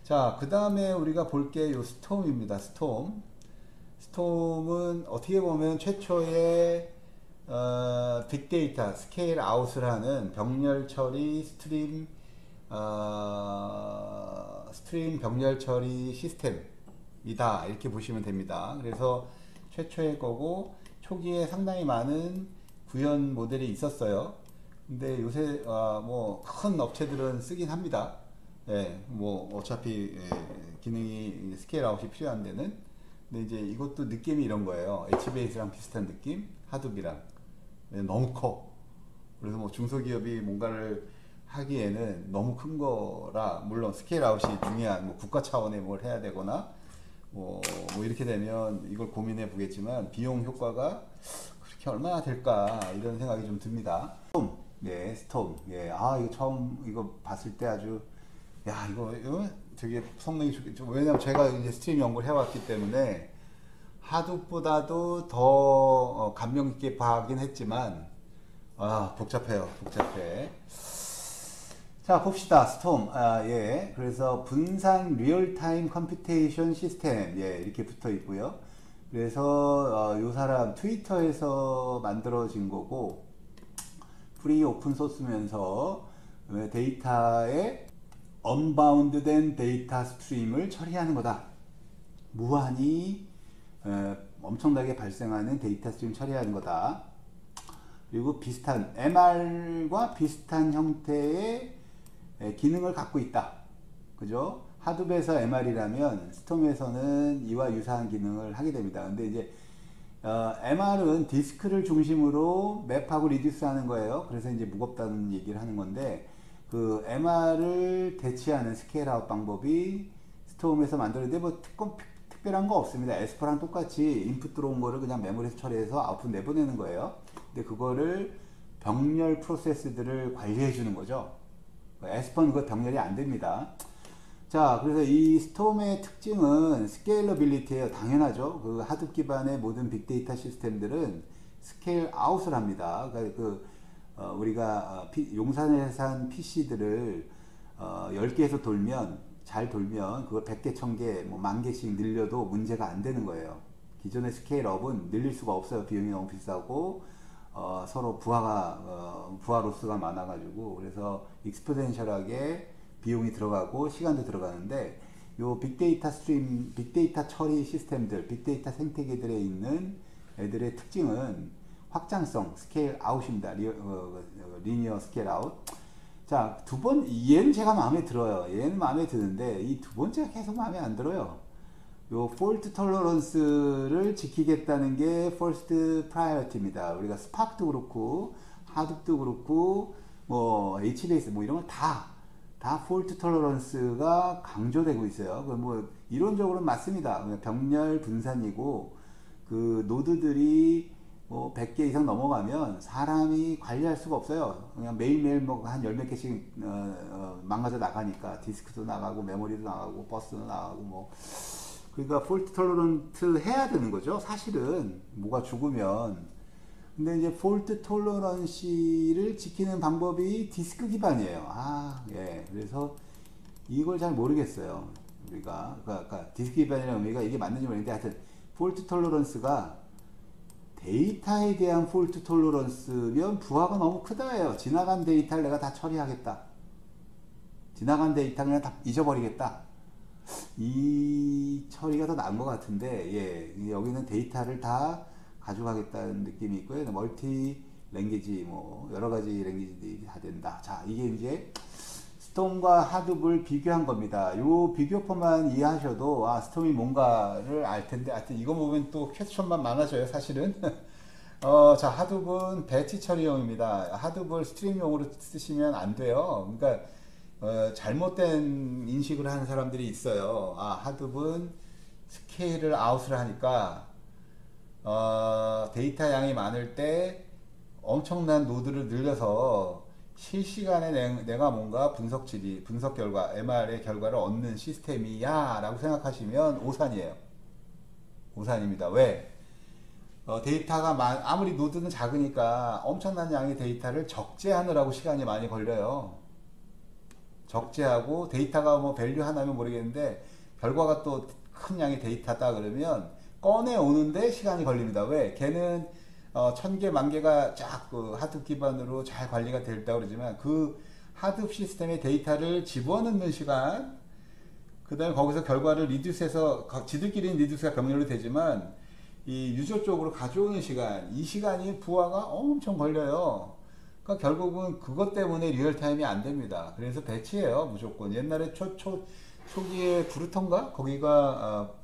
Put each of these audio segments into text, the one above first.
자, 그 다음에 우리가 볼 게 요 스톰입니다. 스톰. 스톰은 어떻게 보면 최초의 빅데이터 스케일 아웃을 하는 병렬 처리 스트림 병렬 처리 시스템이다, 이렇게 보시면 됩니다. 그래서 최초의 거고 초기에 상당히 많은 구현 모델이 있었어요. 근데 요새 뭐 큰 업체들은 쓰긴 합니다. 예, 뭐 어차피 기능이 스케일 아웃이 필요한 데는. 근데 이제 이것도 느낌이 이런 거예요. HBase랑 비슷한 느낌, 하둡이랑. 너무 커. 그래서 뭐 중소기업이 뭔가를 하기에는 너무 큰 거라, 물론 스케일 아웃이 중요한 뭐 국가 차원의 뭘 해야 되거나 뭐 이렇게 되면 이걸 고민해 보겠지만 비용 효과가 그렇게 얼마나 될까, 이런 생각이 좀 듭니다. 스톰. 네, 스톰. 예, 이거 처음 이거 봤을 때 아주, 야, 이거 되게 성능이 좋겠죠. 왜냐면 제가 이제 스트림 연구를 해왔기 때문에 하둡보다도 더 감명 있게 봐긴 했지만, 복잡해요. 복잡해. 자, 봅시다. 스톰. 예. 그래서 분산 리얼타임 컴퓨테이션 시스템. 예, 이렇게 붙어 있고요. 그래서 요 사람 트위터에서 만들어진 거고, 프리 오픈 소스면서 데이터의 언바운드된 데이터 스트림을 처리하는 거다. 무한히 엄청나게 발생하는 데이터 스트림 처리하는 거다. 그리고 비슷한 MR과 비슷한 형태의 기능을 갖고 있다. 그죠? 하둡에서 MR이라면 스톰에서는 이와 유사한 기능을 하게 됩니다. 근데 이제 MR은 디스크를 중심으로 맵하고 리듀스하는 거예요. 그래서 이제 무겁다는 얘기를 하는 건데, 그 MR을 대체하는 스케일 아웃 방법이 스톰에서 만들었는데 뭐 특별한 거 없습니다. 에스퍼랑 똑같이 인풋 들어온 거를 그냥 메모리에서 처리해서 아웃풋 내보내는 거예요. 근데 그거를 병렬 프로세스들을 관리해 주는 거죠. 에스퍼는 그 병렬이 안 됩니다. 자, 그래서 이 스톰의 특징은 스케일러빌리티예요. 당연하죠. 그 하둡 기반의 모든 빅데이터 시스템들은 스케일 아웃을 합니다. 그러니까 우리가 용산에 산 PC들을 10개에서 잘 돌면 그걸 100개, 1000개, 뭐 10,000개씩 늘려도 문제가 안 되는 거예요. 기존의 스케일업은 늘릴 수가 없어요. 비용이 너무 비싸고 서로 부하 로스가 많아가지고. 그래서 익스포넨셜하게 비용이 들어가고 시간도 들어가는데, 요 빅데이터 처리 시스템들, 빅데이터 생태계들에 있는 애들의 특징은 확장성, 스케일 아웃입니다. 리니어 스케일 아웃. 자, 얘는 제가 마음에 들어요. 얘는 마음에 드는데, 이 두 번째가 계속 마음에 안 들어요. 요 폴트 톨러런스를 지키겠다는 게 퍼스트 프라이어티입니다. 우리가 스파크도 그렇고 하둡도 그렇고 뭐 HBase 뭐 이런 거 다 폴트 톨러런스가 강조되고 있어요. 뭐 이론적으로는 맞습니다. 병렬 분산이고 그 노드들이 뭐 100개 이상 넘어가면 사람이 관리할 수가 없어요. 그냥 매일매일 뭐 한 열 몇 개씩 망가져 나가니까, 디스크도 나가고 메모리도 나가고 버스도 나가고 뭐. 그러니까 폴트 톨러런트 해야 되는 거죠. 사실은 뭐가 죽으면. 근데 이제 폴트 톨러런시를 지키는 방법이 디스크 기반이에요. 예. 그래서 이걸 잘 모르겠어요. 우리가 그러니까 디스크 기반이라는 의미가 이게 맞는지 모르겠는데, 하여튼 폴트 톨러런스가 데이터에 대한 폴트 톨러런스면 부하가 너무 크다예요. 지나간 데이터를 내가 다 처리하겠다. 지나간 데이터 그냥 다 잊어버리겠다. 이 처리가 더 나은 것 같은데, 예, 여기는 데이터를 다 가져가겠다는 느낌이 있고요. 멀티 랭귀지, 뭐 여러 가지 랭귀지들이 다 된다. 자, 이게 이제 스톰과 하둡을 비교한 겁니다. 요 비교표만 이해하셔도 스톰이 뭔가를 알 텐데, 하여튼 이거 보면 또 퀘스천만 많아져요, 사실은. 자, 하둡은 배치 처리용입니다. 하둡을 스트림용으로 쓰시면 안 돼요. 그러니까 잘못된 인식을 하는 사람들이 있어요. 하둡은 스케일을 아웃을 하니까 데이터 양이 많을 때 엄청난 노드를 늘려서 실시간에 내가 뭔가 분석 결과, MR의 결과를 얻는 시스템이야 라고 생각하시면 오산이에요. 오산입니다. 왜? 데이터가 아무리 노드는 작으니까 엄청난 양의 데이터를 적재하느라고 시간이 많이 걸려요. 적재하고 데이터가 뭐 밸류 하나면 모르겠는데 결과가 또 큰 양의 데이터다 그러면 꺼내 오는데 시간이 걸립니다. 왜? 걔는 1000개, 10,000개가 쫙 그 하드 기반으로 잘 관리가 됐다 그러지만 그 하드 시스템의 데이터를 집어넣는 시간, 그 다음에 거기서 결과를 리듀스해서 지들끼리는 리듀스가 병렬로 되지만 이 유저 쪽으로 가져오는 시간, 이 시간이 부하가 엄청 걸려요. 그러니까 결국은 그것 때문에 리얼타임이 안 됩니다. 그래서 배치해요, 무조건. 옛날에 초기에 브루턴가? 거기가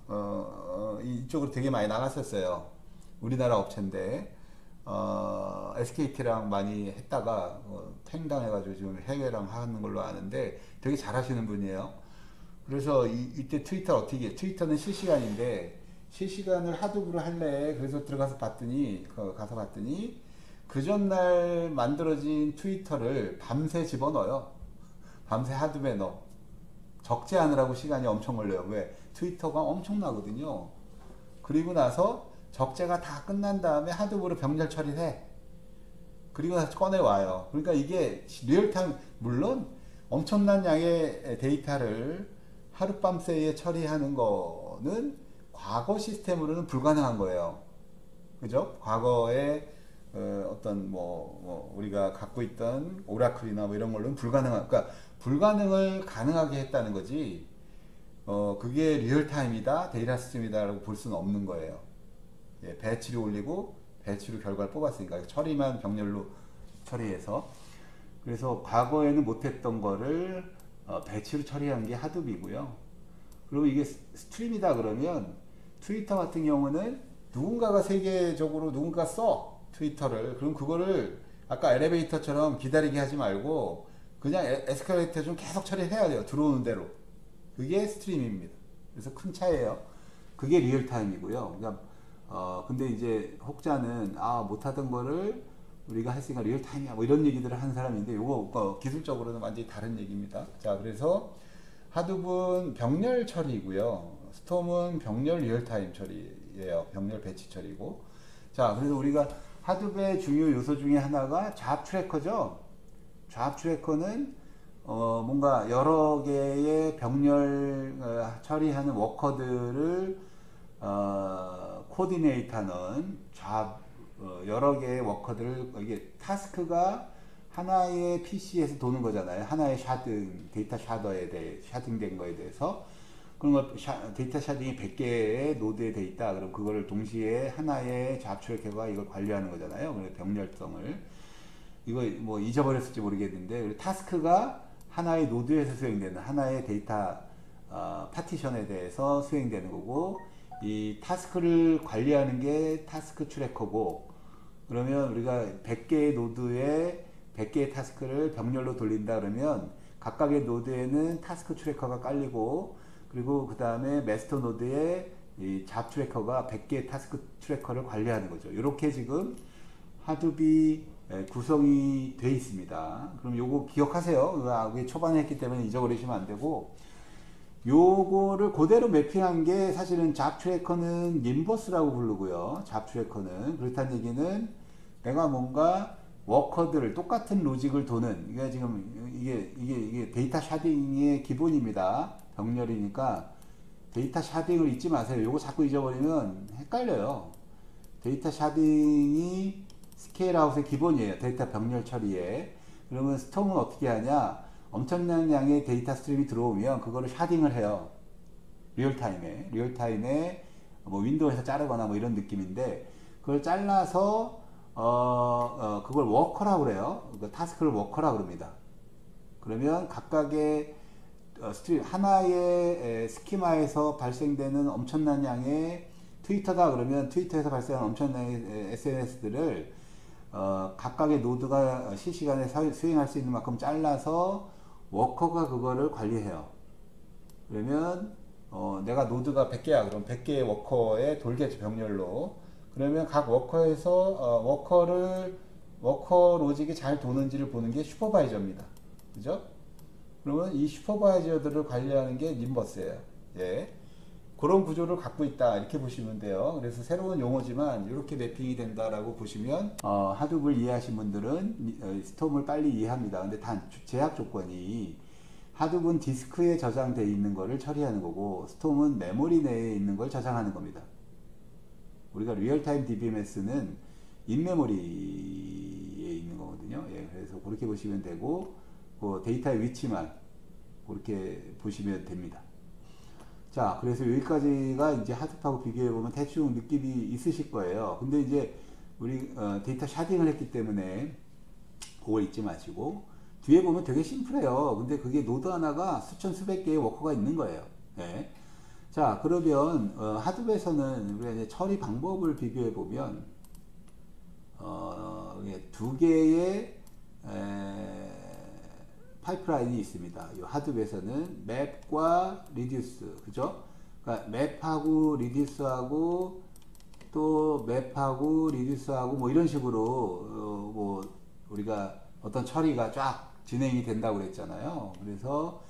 이쪽으로 되게 많이 나갔었어요. 우리나라 업체인데 SKT랑 많이 했다가 팽당해가지고 지금 해외랑 하는 걸로 아는데 되게 잘하시는 분이에요. 그래서 이때 트위터는 실시간인데 실시간을 하드브로 할래. 그래서 들어가서 봤더니 그 전날 만들어진 트위터를 밤새 집어넣어요. 밤새 하드에 넣어. 적재하느라고 시간이 엄청 걸려요. 왜? 트위터가 엄청나거든요. 그리고 나서 적재가 다 끝난 다음에 하드브로 병렬 처리를 해. 그리고 나서 꺼내와요. 그러니까 이게 리얼타임, 물론 엄청난 양의 데이터를 하룻밤새에 처리하는 거는 과거 시스템으로는 불가능한 거예요. 그죠? 과거에 어떤 우리가 갖고 있던 오라클이나 뭐 이런 걸로는 그러니까 불가능을 가능하게 했다는 거지. 그게 리얼타임이다, 데이터 스트림이다라고 볼 수는 없는 거예요. 예, 배치를 올리고 배치로 결과를 뽑았으니까 처리만 병렬로 처리해서. 그래서 과거에는 못했던 거를 배치로 처리한 게 하드비고요. 그리고 이게 스트림이다 그러면 트위터 같은 경우는 누군가가 세계적으로 누군가 써 트위터를. 그럼 그거를 아까 엘리베이터처럼 기다리게 하지 말고 그냥 에스컬레이터 좀 계속 처리해야 돼요. 들어오는 대로. 그게 스트림입니다. 그래서 큰 차이예요. 그게 리얼타임이고요. 그러니까 근데 이제 혹자는 못하던 거를 우리가 했으니까 리얼타임이야 뭐 이런 얘기들을 하는 사람인데 요거 기술적으로는 완전히 다른 얘기입니다. 자, 그래서 하드분 병렬 처리고요. 스톰은 병렬 리얼타임 처리예요. 병렬 배치 처리고. 자, 그래서 우리가 하드의 중요 요소 중에 하나가 잡 트래커죠. 잡 트래커는 뭔가 여러 개의 병렬 처리하는 워커들을 코디네이트하는 여러 개의 워커들을, 이게 타스크가 하나의 PC에서 도는 거잖아요. 하나의 데이터 샤딩된 거에 대해서. 그런 데이터 샤딩이 100개의 노드에 돼 있다. 그럼 그거를 동시에 하나의 잡 트래커가 이걸 관리하는 거잖아요. 그래서 병렬성을. 이거 뭐 잊어버렸을지 모르겠는데, 타스크가 하나의 노드에서 수행되는 하나의 데이터 파티션에 대해서 수행되는 거고, 이 타스크를 관리하는 게 타스크 트래커고, 그러면 우리가 100개의 노드에 100개의 타스크를 병렬로 돌린다 그러면 각각의 노드에는 타스크 트래커가 깔리고, 그리고 그 다음에 마스터 노드에 이 잡 트래커가 100개의 타스크 트래커를 관리하는 거죠. 이렇게 지금 하드비 구성이 돼 있습니다. 그럼 요거 기억하세요. 이게 초반에 했기 때문에 잊어버리시면 안 되고, 요거를 그대로 매핑한 게 사실은 잡 트래커는 님버스라고 부르고요. 잡 트래커는 그렇다는 얘기는 내가 뭔가 워커들을 똑같은 로직을 도는, 이게 지금 이게 데이터 샤딩의 기본입니다. 병렬이니까 데이터 샤딩을 잊지 마세요. 요거 자꾸 잊어버리면 헷갈려요. 데이터 샤딩이 스케일아웃의 기본이에요. 데이터 병렬 처리에. 그러면 스톰은 어떻게 하냐? 엄청난 양의 데이터 스트림이 들어오면 그거를 샤딩을 해요. 리얼타임에 뭐 윈도우에서 자르거나 뭐 이런 느낌인데, 그걸 잘라서 그걸 워커라고 그래요. 그 타스크를 워커라고 그럽니다. 그러면 각각의 스트림, 하나의 스키마에서 발생되는 엄청난 양의 트위터다 그러면 트위터에서 발생하는 엄청난 양의 SNS들을 각각의 노드가 실시간에 수행할 수 있는 만큼 잘라서 워커가 그거를 관리해요. 그러면 내가 노드가 100개야. 그럼 100개의 워커에 돌겠죠, 병렬로. 그러면 각 워커에서 워커 로직이 잘 도는지를 보는 게 슈퍼바이저입니다. 그죠? 그러면 이 슈퍼바이저들을 관리하는 게 님버스예요. 예. 그런 구조를 갖고 있다, 이렇게 보시면 돼요. 그래서 새로운 용어지만 이렇게 매핑이 된다라고 보시면 하드를 이해하신 분들은 스톰을 빨리 이해합니다. 근데 단 제약 조건이 하둡은 디스크에 저장되어 있는 거를 처리하는 거고, 스톰은 메모리 내에 있는 걸 저장하는 겁니다. 우리가 리얼타임 DBMS는 인메모리에 있는 거거든요. 예, 그래서 그렇게 보시면 되고, 그 데이터의 위치만 그렇게 보시면 됩니다. 자, 그래서 여기까지가 이제 하둡하고 비교해보면 대충 느낌이 있으실 거예요. 근데 이제 우리 데이터 샤딩을 했기 때문에 그걸 잊지 마시고, 뒤에 보면 되게 심플해요. 근데 그게 노드 하나가 수천 수백 개의 워커가 있는 거예요. 예. 자, 그러면 하둡에서는 우리가 이제 처리 방법을 비교해 보면 두 개의 파이프라인이 있습니다. 이 하둡에서는 맵과 리듀스, 그죠? 그러니까 맵하고 리듀스하고 또 맵하고 리듀스하고 뭐 이런 식으로 뭐 우리가 어떤 처리가 쫙 진행이 된다고 그랬잖아요. 그래서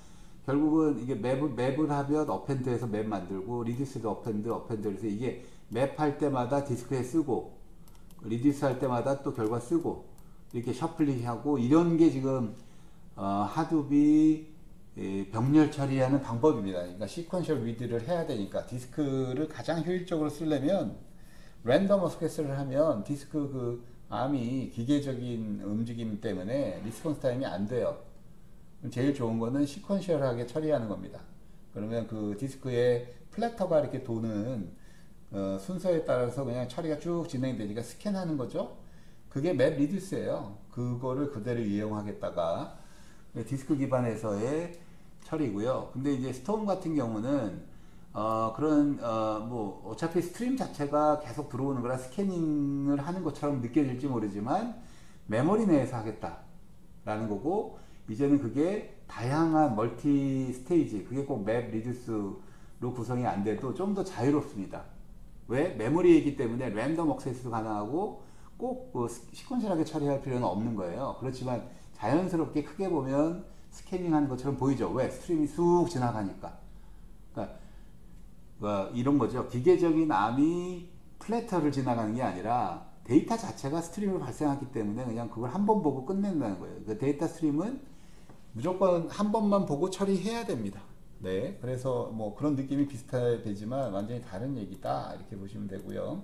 결국은 이게 맵을 하면 어펜드에서 맵 만들고, 리듀스도 어펜드, 그래서 이게 맵 할 때마다 디스크에 쓰고, 리듀스 할 때마다 또 결과 쓰고, 이렇게 셔플링 하고, 이런 게 지금 하둡이 병렬 처리하는 방법입니다. 그러니까 시퀀셜 리드를 해야 되니까 디스크를 가장 효율적으로 쓰려면 랜덤 어스케스를 하면 디스크 그 암이 기계적인 움직임 때문에 리스폰스 타임이 안 돼요. 제일 좋은 거는 시퀀셜하게 처리하는 겁니다. 그러면 그 디스크에 플래터가 이렇게 도는 순서에 따라서 그냥 처리가 쭉 진행되니까 스캔하는 거죠. 그게 맵 리듀스예요. 그거를 그대로 이용하겠다가 디스크 기반에서의 처리고요. 근데 이제 스톰 같은 경우는 뭐 어차피 스트림 자체가 계속 들어오는 거라 스캐닝을 하는 것처럼 느껴질지 모르지만 메모리 내에서 하겠다라는 거고, 이제는 그게 다양한 멀티 스테이지, 그게 꼭 맵 리듀스로 구성이 안 돼도 좀 더 자유롭습니다. 왜? 메모리이기 때문에 랜덤 액세스도 가능하고 꼭 시퀀셜하게 처리할 필요는 없는 거예요. 그렇지만 자연스럽게 크게 보면 스캐닝 하는 것처럼 보이죠. 왜? 스트림이 쑥 지나가니까. 그러니까 이런 거죠. 기계적인 암이 플래터를 지나가는 게 아니라 데이터 자체가 스트림으로 발생하기 때문에 그냥 그걸 한 번 보고 끝낸다는 거예요. 그 데이터 스트림은 무조건 한 번만 보고 처리해야 됩니다. 네, 그래서 뭐 그런 느낌이 비슷하지만 완전히 다른 얘기다, 이렇게 보시면 되고요.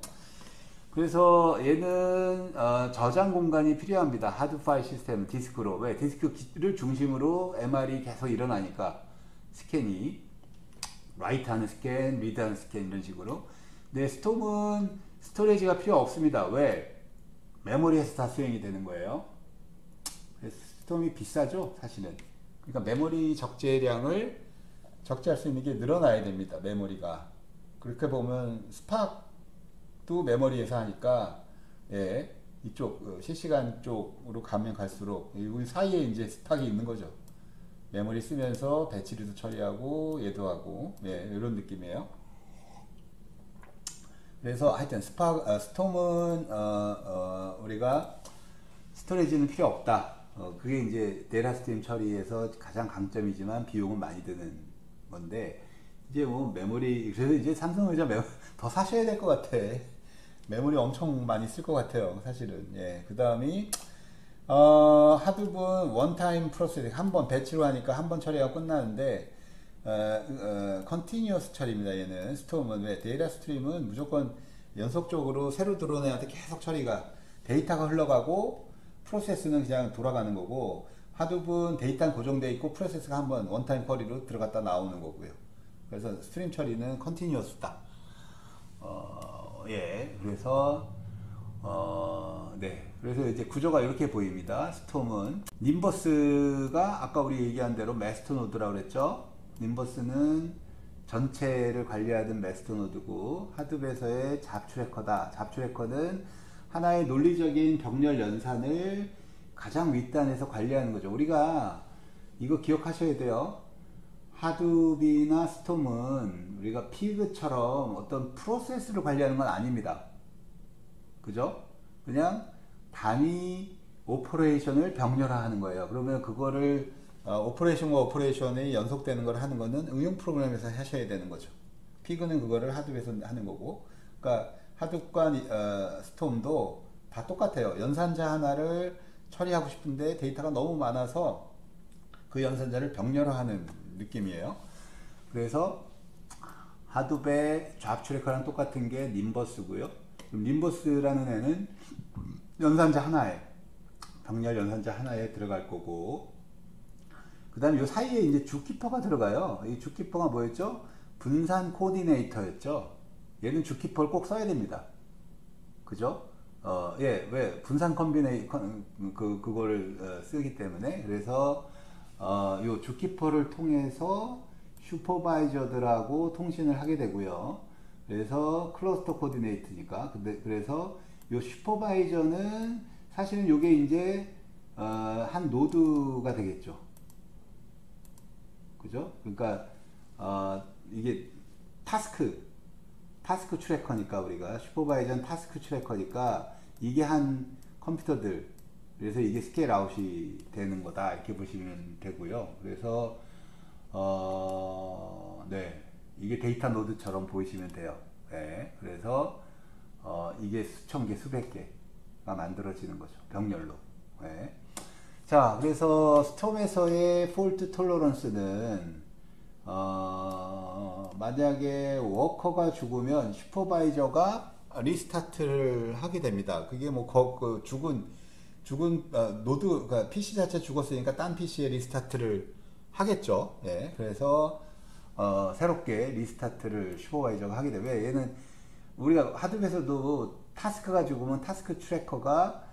그래서 얘는 저장 공간이 필요합니다. 하드 파일 시스템 디스크로. 왜? 디스크를 중심으로 MR이 계속 일어나니까 스캔이 라이트 하는 스캔, 리드 하는 스캔, 이런 식으로. 근데 스톰은 스토리지가 필요 없습니다. 왜? 메모리에서 다 수행이 되는 거예요. 그래서 스톰이 비싸죠, 사실은. 그러니까 메모리 적재량을 적재할 수 있는 게 늘어나야 됩니다, 메모리가. 그렇게 보면 스팍도 메모리에서 하니까, 예, 이쪽 실시간 쪽으로 가면 갈수록 이 사이에 이제 스팍이 있는 거죠. 메모리 쓰면서 배치리도 처리하고 얘도 하고, 예, 이런 느낌이에요. 그래서 하여튼 스톰은 우리가 스토리지는 필요 없다. 그게 이제 데이터 스트림 처리에서 가장 강점이지만 비용은 많이 드는 건데, 이제 뭐 메모리, 그래서 이제 삼성의자 더 사셔야 될 것 같아. 메모리 엄청 많이 쓸 것 같아요, 사실은. 예, 그 다음이 하둡은 원타임 프로세싱, 한번 배치로 하니까 한 번 처리하고 끝나는데, 컨티뉴어스 처리입니다. 얘는. 스톰은 왜? 데이터 스트림은 무조건 연속적으로 새로 들어오는 애한테 계속 처리가, 데이터가 흘러가고 프로세스는 그냥 돌아가는 거고, 하둡은 데이터는 고정되어 있고 프로세스가 한번 원타임 쿼리로 들어갔다 나오는 거고요. 그래서 스트림 처리는 컨티뉴어스다. 예, 그래서 네, 그래서 이제 구조가 이렇게 보입니다. 스톰은 님버스가 아까 우리 얘기한 대로 메스토노드라고 그랬죠. 님버스는 전체를 관리하던 메스토노드고, 하둡에서의 잡트래커다. 잡트래커는 하나의 논리적인 병렬 연산을 가장 윗단에서 관리하는 거죠. 우리가 이거 기억하셔야 돼요. 하둡이나 스톰은 우리가 피그처럼 어떤 프로세스를 관리하는 건 아닙니다. 그죠? 그냥 단위 오퍼레이션을 병렬화하는 거예요. 그러면 그거를 오퍼레이션과 오퍼레이션이 연속되는 걸 하는 거는 응용 프로그램에서 하셔야 되는 거죠. 피그는 그거를 하둡에서 하는 거고, 그러니까 하둡과 스톰도 다 똑같아요. 연산자 하나를 처리하고 싶은데 데이터가 너무 많아서 그 연산자를 병렬화하는 느낌이에요. 그래서 하둡의 좌 트래커랑 똑같은 게 님버스고요. 님버스라는 애는 연산자 하나에, 병렬 연산자 하나에 들어갈 거고, 그 다음에 이 사이에 이제 주키퍼가 들어가요. 이 주키퍼가 뭐였죠? 분산 코디네이터였죠. 얘는 주키퍼를 꼭 써야 됩니다. 그죠? 예, 왜? 분산 그거를 쓰기 때문에. 그래서, 요 주키퍼를 통해서 슈퍼바이저들하고 통신을 하게 되고요. 그래서 클러스터 코디네이트니까. 그래서 요 슈퍼바이저는 사실은 요게 이제, 한 노드가 되겠죠. 그죠? 그러니까, 이게 타스크 트래커니까 우리가 슈퍼바이저는 타스크 트래커니까 이게 한 컴퓨터들, 그래서 이게 스케일 아웃이 되는 거다 이렇게 보시면 되고요. 그래서 네, 이게 데이터 노드처럼 보이시면 돼요. 네, 그래서 이게 수천 개 수백 개가 만들어지는 거죠, 병렬로. 네. 자, 그래서 스톰에서의 폴트 톨러런스는 만약에 워커가 죽으면 슈퍼바이저가 리스타트를 하게 됩니다. 그게 뭐 그 죽은 노드, 그러니까 PC 자체 죽었으니까 딴 PC에 리스타트를 하겠죠. 예, 그래서 새롭게 리스타트를 슈퍼바이저가 하게 되면, 얘는 우리가 하드에서도 타스크가 죽으면 타스크 트래커가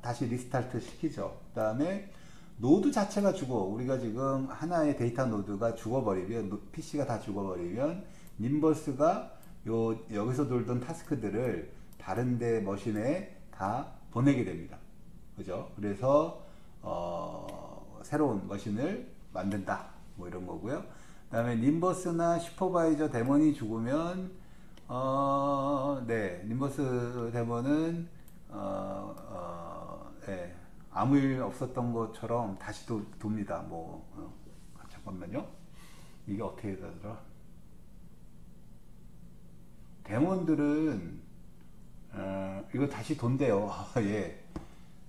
다시 리스타트 시키죠. 그 다음에 노드 자체가 죽어, 우리가 지금 하나의 데이터 노드가 죽어버리면, PC가 다 죽어버리면 님버스가 여기서 돌던 타스크들을 다른데 머신에 다 보내게 됩니다. 그죠? 그래서 새로운 머신을 만든다, 뭐 이런 거고요. 그 다음에 님버스나 슈퍼바이저 데몬이 죽으면 네, 님버스 데몬은 네, 아무 일 없었던 것처럼 다시 돕니다. 뭐 잠깐만요. 이게 어떻게 되더라? 데몬들은 이거 다시 돈대요. 예.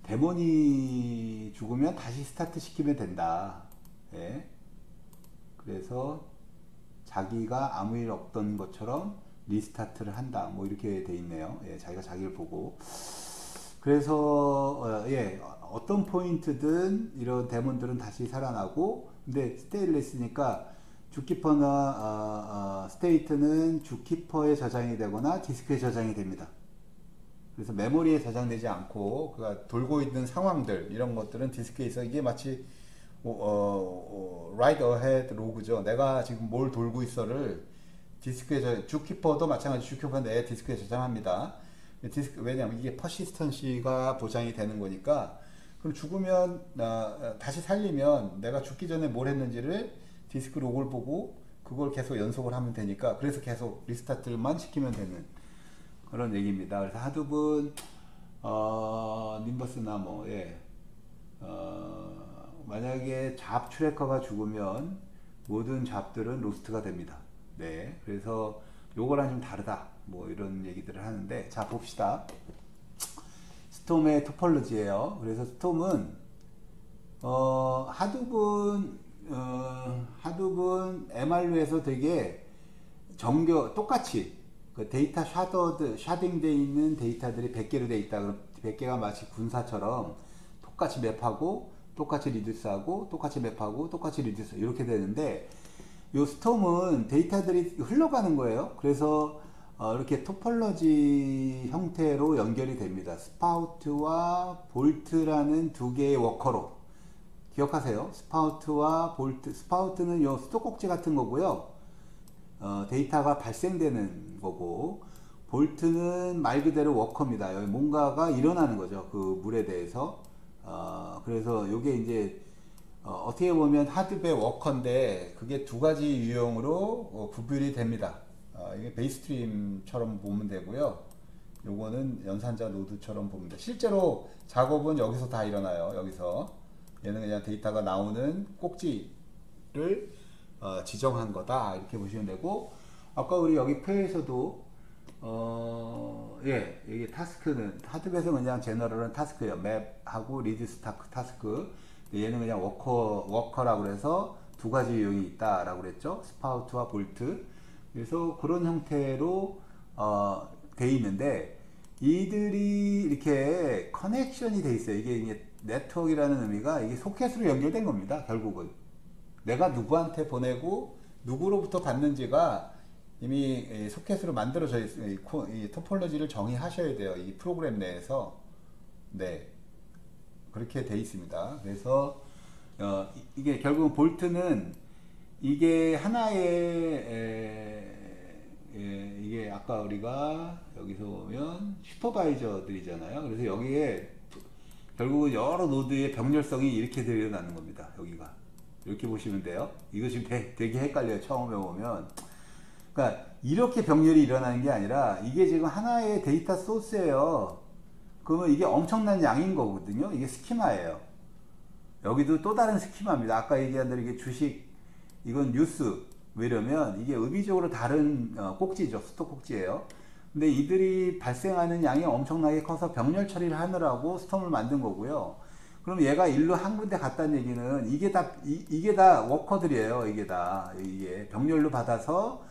데몬이 죽으면 다시 스타트 시키면 된다. 예. 그래서 자기가 아무 일 없던 것처럼 리스타트를 한다, 뭐 이렇게 돼 있네요. 예, 자기가 자기를 보고. 그래서 예, 어떤 포인트든 이런 데몬들은 다시 살아나고, 근데 스테인리스니까 주키퍼나 스테이트는 주키퍼에 저장이 되거나 디스크에 저장이 됩니다. 그래서 메모리에 저장되지 않고 그가 돌고 있는 상황들, 이런 것들은 디스크에 있어. 이게 마치 write ahead 로그죠. 내가 지금 뭘 돌고 있어를 디스크에 주키퍼도 마찬가지, 주키퍼 내 디스크에 저장합니다. 디스크, 왜냐면 이게 퍼시스턴시가 보장이 되는 거니까. 그럼 죽으면 다시 살리면 내가 죽기 전에 뭘 했는지를 디스크 로그를 보고 그걸 계속 연속을 하면 되니까, 그래서 계속 리스타트만 시키면 되는 그런 얘기입니다. 그래서 하둡은 님버스나 뭐, 예, 만약에 잡 트래커가 죽으면 모든 잡들은 로스트가 됩니다. 네, 그래서 요거랑 좀 다르다, 뭐 이런 얘기들을 하는데, 자 봅시다. 스톰의 토폴로지예요. 그래서 스톰은 하둡은 MRU에서 되게 똑같이 그 데이터 샤딩되어 있는 데이터들이 100개로 되어 있다. 그럼 100개가 마치 군사처럼 똑같이 맵하고 똑같이 리듀스하고 똑같이 맵하고 똑같이 리듀스, 이렇게 되는데, 요 스톰은 데이터들이 흘러가는 거예요. 그래서 이렇게 토폴로지 형태로 연결이 됩니다. 스파우트와 볼트라는 두 개의 워커로. 기억하세요. 스파우트와 볼트. 스파우트는 요 수도꼭지 같은 거고요. 데이터가 발생되는 거고, 볼트는 말 그대로 워커입니다. 여기 뭔가가 일어나는 거죠. 그 물에 대해서. 그래서 요게 이제 어떻게 보면 하드웨어 워커인데, 그게 두 가지 유형으로 구별이 됩니다. 이게 베이스트림처럼 보면 되고요. 요거는 연산자 노드처럼 보면 돼요. 실제로 작업은 여기서 다 일어나요. 여기서 얘는 그냥 데이터가 나오는 꼭지를 지정한 거다, 이렇게 보시면 되고, 아까 우리 여기 표에서도 예, 이게 타스크는 하드웨어에서 그냥 제너럴은 타스크예요. 맵하고 리듀스 타스크. 얘는 그냥 워커라고 해서 두 가지 유형이 있다라고 그랬죠. 스파우트와 볼트. 그래서 그런 형태로 돼 있는데 이들이 이렇게 커넥션이 돼 있어요. 이게 네트워크라는 의미가 이게 소켓으로 연결된 겁니다. 결국은 내가 누구한테 보내고 누구로부터 받는지가 이미 소켓으로 만들어져 있어요. 이 토폴로지를 정의하셔야 돼요. 이 프로그램 내에서. 네, 그렇게 돼 있습니다. 그래서 이게 결국은 볼트는 이게 하나의 이게 아까 우리가 여기서 보면 슈퍼바이저들이잖아요. 그래서 여기에 결국은 여러 노드의 병렬성이 이렇게 드러나는 겁니다. 여기가 이렇게 보시면 돼요. 이거 지금 되게 헷갈려요. 처음에 보면. 그러니까 이렇게 병렬이 일어나는 게 아니라 이게 지금 하나의 데이터 소스예요. 그러면 이게 엄청난 양인 거거든요. 이게 스키마예요. 여기도 또 다른 스키마입니다. 아까 얘기한 대로 이게 주식, 이건 뉴스, 뭐 이러면 이게 의미적으로 다른 꼭지죠. 스톡 꼭지예요. 근데 이들이 발생하는 양이 엄청나게 커서 병렬 처리를 하느라고 스톰을 만든 거고요. 그럼 얘가 일로 한 군데 갔다는 얘기는 이게 다 워커들이에요. 이게 병렬로 받아서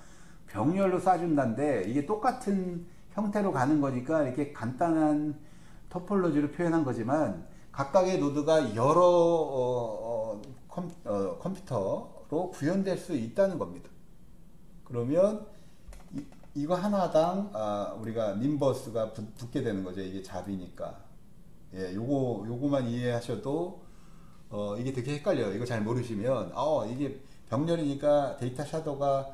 병렬로 쏴준다는데 이게 똑같은 형태로 가는 거니까 이렇게 간단한 토폴로지로 표현한 거지만 각각의 노드가 여러 컴퓨터로 구현될 수 있다는 겁니다. 그러면 이거 하나당 우리가 님버스가 붙게 되는 거죠. 이게 잡이니까. 예, 요거만 이해하셔도 이게 되게 헷갈려요. 이거 잘 모르시면 이게 병렬이니까 데이터 샤도가